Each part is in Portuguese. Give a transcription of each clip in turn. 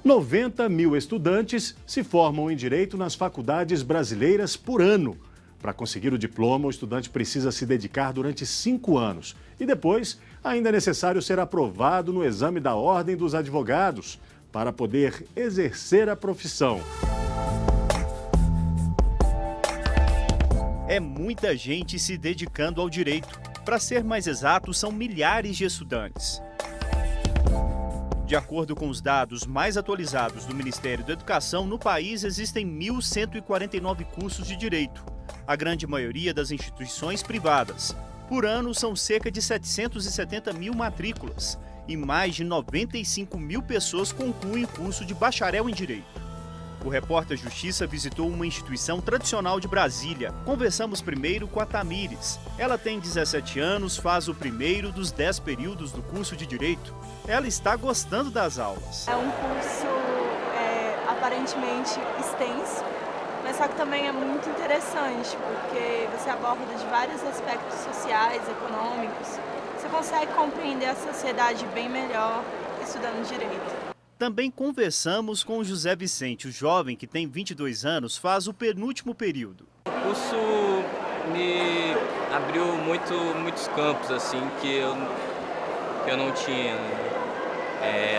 90 mil estudantes se formam em Direito nas faculdades brasileiras por ano. Para conseguir o diploma, o estudante precisa se dedicar durante 5 anos. E depois, ainda é necessário ser aprovado no exame da Ordem dos Advogados para poder exercer a profissão. É muita gente se dedicando ao direito. Para ser mais exato, são milhares de estudantes. De acordo com os dados mais atualizados do Ministério da Educação, no país existem 1.149 cursos de direito, a grande maioria das instituições privadas. Por ano, são cerca de 770 mil matrículas e mais de 95 mil pessoas concluem curso de bacharel em direito. O repórter Justiça visitou uma instituição tradicional de Brasília. Conversamos primeiro com a Tamires. Ela tem 17 anos, faz o primeiro dos 10 períodos do curso de Direito. Ela está gostando das aulas. É um curso aparentemente extenso, mas só que também é muito interessante, porque você aborda de vários aspectos sociais, econômicos. Você consegue compreender a sociedade bem melhor estudando Direito. Também conversamos com o José Vicente, o jovem que tem 22 anos, faz o penúltimo período. O curso me abriu muitos campos assim que eu não tinha.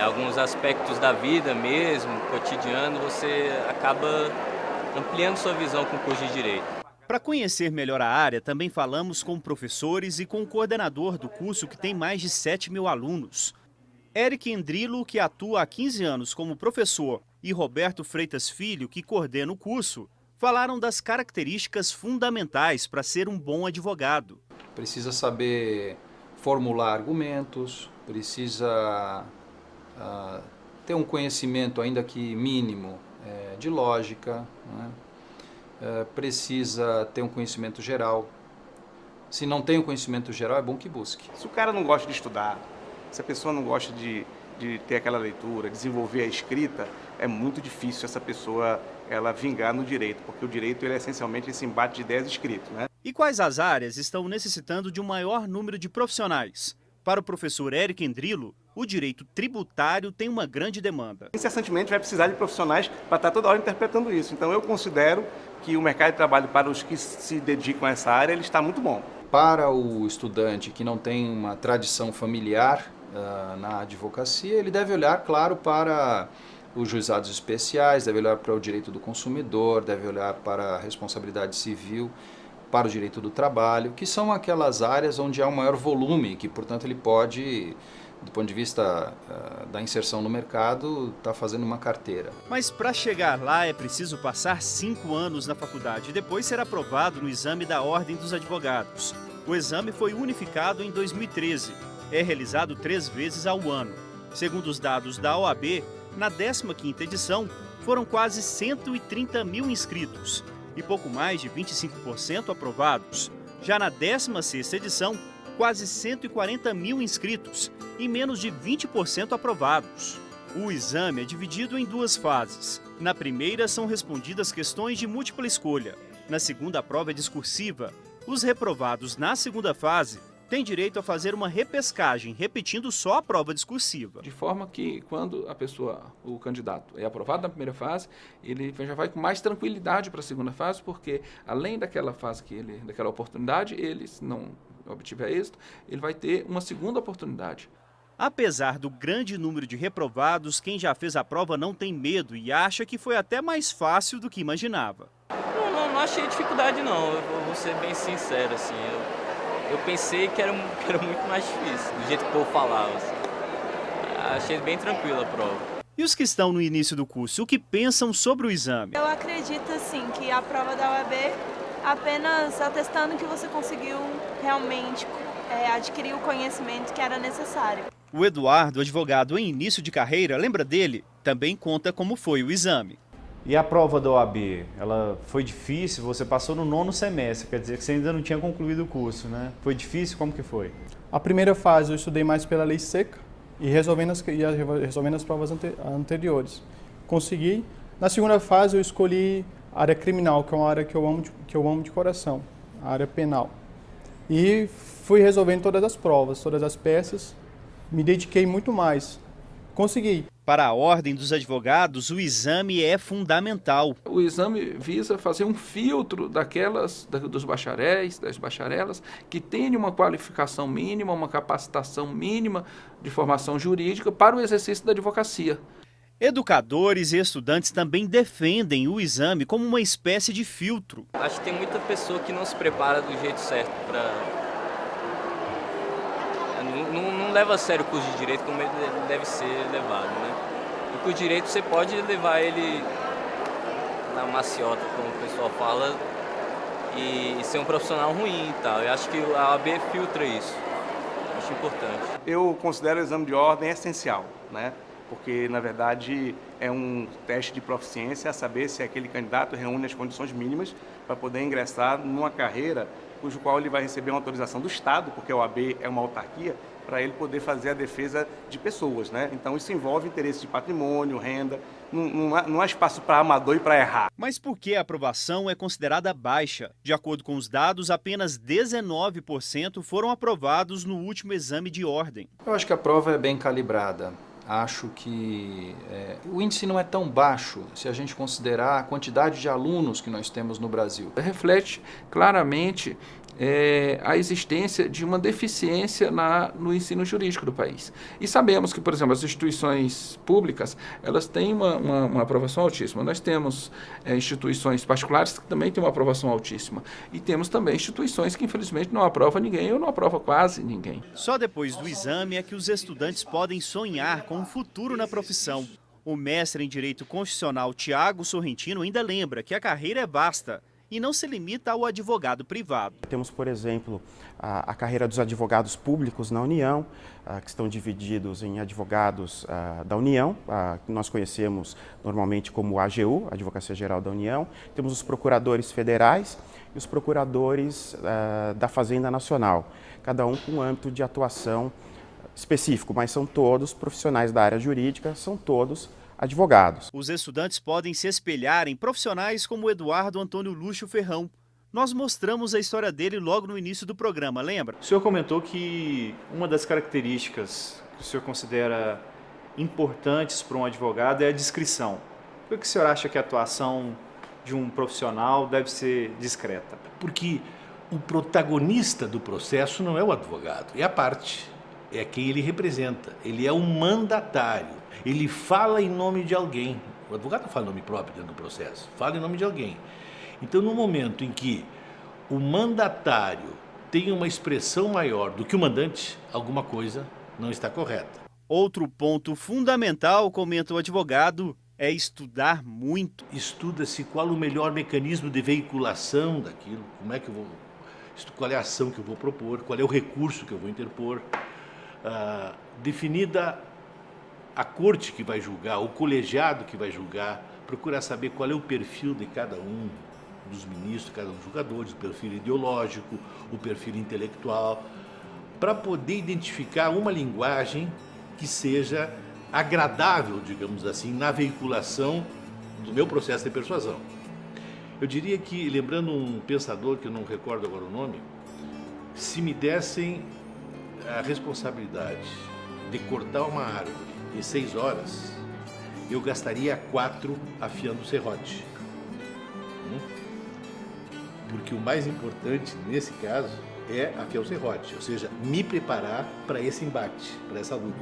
Alguns aspectos da vida mesmo, cotidiano, você acaba ampliando sua visão com o curso de Direito. Para conhecer melhor a área, também falamos com professores e com o coordenador do curso, que tem mais de 7 mil alunos. Eric Endrilo, que atua há 15 anos como professor, e Roberto Freitas Filho, que coordena o curso, falaram das características fundamentais para ser um bom advogado. Precisa saber formular argumentos, precisa ter um conhecimento, ainda que mínimo, de lógica, né? Precisa ter um conhecimento geral. Se não tem o conhecimento geral, é bom que busque. Se o cara não gosta de estudar, se a pessoa não gosta de ter aquela leitura, desenvolver a escrita, é muito difícil essa pessoa ela vingar no direito, porque o direito ele é essencialmente esse embate de ideias escrito, né? E quais as áreas estão necessitando de um maior número de profissionais? Para o professor Eric Endrilo, o direito tributário tem uma grande demanda. Incessantemente vai precisar de profissionais para estar toda hora interpretando isso. Então eu considero que o mercado de trabalho para os que se dedicam a essa área ele está muito bom. Para o estudante que não tem uma tradição familiar na advocacia, ele deve olhar, claro, para os juizados especiais, deve olhar para o direito do consumidor, deve olhar para a responsabilidade civil, para o direito do trabalho, que são aquelas áreas onde há um maior volume, que, portanto, ele pode, do ponto de vista da inserção no mercado, estar fazendo uma carteira. Mas para chegar lá é preciso passar 5 anos na faculdade e depois ser aprovado no exame da Ordem dos Advogados. O exame foi unificado em 2013. É realizado 3 vezes ao ano. Segundo os dados da OAB, na 15ª edição, foram quase 130 mil inscritos e pouco mais de 25% aprovados. Já na 16ª edição, quase 140 mil inscritos e menos de 20% aprovados. O exame é dividido em 2 fases. Na primeira, são respondidas questões de múltipla escolha. Na segunda, a prova é discursiva. Os reprovados na segunda fase têm direito a fazer uma repescagem, repetindo só a prova discursiva. De forma que, quando o candidato é aprovado na primeira fase, ele já vai com mais tranquilidade para a segunda fase, porque além daquela fase daquela oportunidade, ele, se não obtiver êxito, ele vai ter uma segunda oportunidade. Apesar do grande número de reprovados, quem já fez a prova não tem medo e acha que foi até mais fácil do que imaginava. Não achei dificuldade não, eu vou ser bem sincero, assim, eu pensei que era muito mais difícil, do jeito que o povo falava, assim. Achei bem tranquila a prova. E os que estão no início do curso, o que pensam sobre o exame? Eu acredito, assim, que a prova da OAB, apenas atestando que você conseguiu realmente adquirir o conhecimento que era necessário. O Eduardo, advogado em início de carreira, lembra dele? Também conta como foi o exame. E a prova da OAB, ela foi difícil? Você passou no 9º semestre, quer dizer que você ainda não tinha concluído o curso, né? Foi difícil? Como que foi? A primeira fase eu estudei mais pela lei seca e resolvendo as provas anteriores. Consegui. Na segunda fase eu escolhi a área criminal, que é uma área que eu amo de coração, a área penal. E fui resolvendo todas as provas, todas as peças, me dediquei muito mais. Consegui. Para a Ordem dos Advogados, o exame é fundamental. O exame visa fazer um filtro dos bacharéis, das bacharelas, que tenham uma qualificação mínima, uma capacitação mínima de formação jurídica para o exercício da advocacia. Educadores e estudantes também defendem o exame como uma espécie de filtro. Acho que tem muita pessoa que não se prepara do jeito certo para... Não leva a sério o curso de Direito como ele deve ser levado, né? O curso de Direito você pode levar ele na maciota, como o pessoal fala, e ser um profissional ruim e tal. Eu acho que a OAB filtra isso. Acho importante. Eu considero o exame de ordem essencial, né? Porque, na verdade, é um teste de proficiência a saber se aquele candidato reúne as condições mínimas para poder ingressar numa carreira cujo qual ele vai receber uma autorização do Estado, porque a OAB é uma autarquia, para ele poder fazer a defesa de pessoas, né? Então isso envolve interesse de patrimônio, renda, não há espaço para amador e para errar. Mas por que a aprovação é considerada baixa? De acordo com os dados, apenas 19% foram aprovados no último exame de ordem. Eu acho que a prova é bem calibrada. Acho que o índice não é tão baixo se a gente considerar a quantidade de alunos que nós temos no Brasil. Reflete claramente a existência de uma deficiência no ensino jurídico do país. E sabemos que, por exemplo, as instituições públicas, elas têm uma aprovação altíssima. Nós temos instituições particulares que também têm uma aprovação altíssima. E temos também instituições que, infelizmente, não aprovam ninguém ou não aprovam quase ninguém. Só depois do exame é que os estudantes podem sonhar com um futuro na profissão. O mestre em Direito Constitucional, Tiago Sorrentino, ainda lembra que a carreira é vasta e não se limita ao advogado privado. Temos, por exemplo, a carreira dos advogados públicos na União, que estão divididos em advogados da União, que nós conhecemos normalmente como AGU, Advocacia Geral da União. Temos os procuradores federais e os procuradores da Fazenda Nacional, cada um com um âmbito de atuação específico, mas são todos profissionais da área jurídica, são todos advogados. Os estudantes podem se espelhar em profissionais como Eduardo Antônio Lúcio Ferrão. Nós mostramos a história dele logo no início do programa, lembra? O senhor comentou que uma das características que o senhor considera importantes para um advogado é a discrição. Por que o senhor acha que a atuação de um profissional deve ser discreta? Porque o protagonista do processo não é o advogado, é a parte, é quem ele representa. Ele é um mandatário. Ele fala em nome de alguém. O advogado não fala em nome próprio dentro do processo, fala em nome de alguém. Então, no momento em que o mandatário tem uma expressão maior do que o mandante, alguma coisa não está correta. Outro ponto fundamental, comenta o advogado, é estudar muito. Estuda-se qual o melhor mecanismo de veiculação daquilo, como é que eu vou, qual é a ação que eu vou propor, qual é o recurso que eu vou interpor, definida a corte que vai julgar, o colegiado que vai julgar, procurar saber qual é o perfil de cada um dos ministros, cada um dos julgadores, o perfil ideológico, o perfil intelectual, para poder identificar uma linguagem que seja agradável, digamos assim, na veiculação do meu processo de persuasão. Eu diria que, lembrando um pensador que eu não recordo agora o nome, se me dessem a responsabilidade de cortar uma árvore em 6 horas, eu gastaria 4 afiando o serrote. Porque o mais importante nesse caso é afiar o serrote, ou seja, me preparar para esse embate, para essa luta.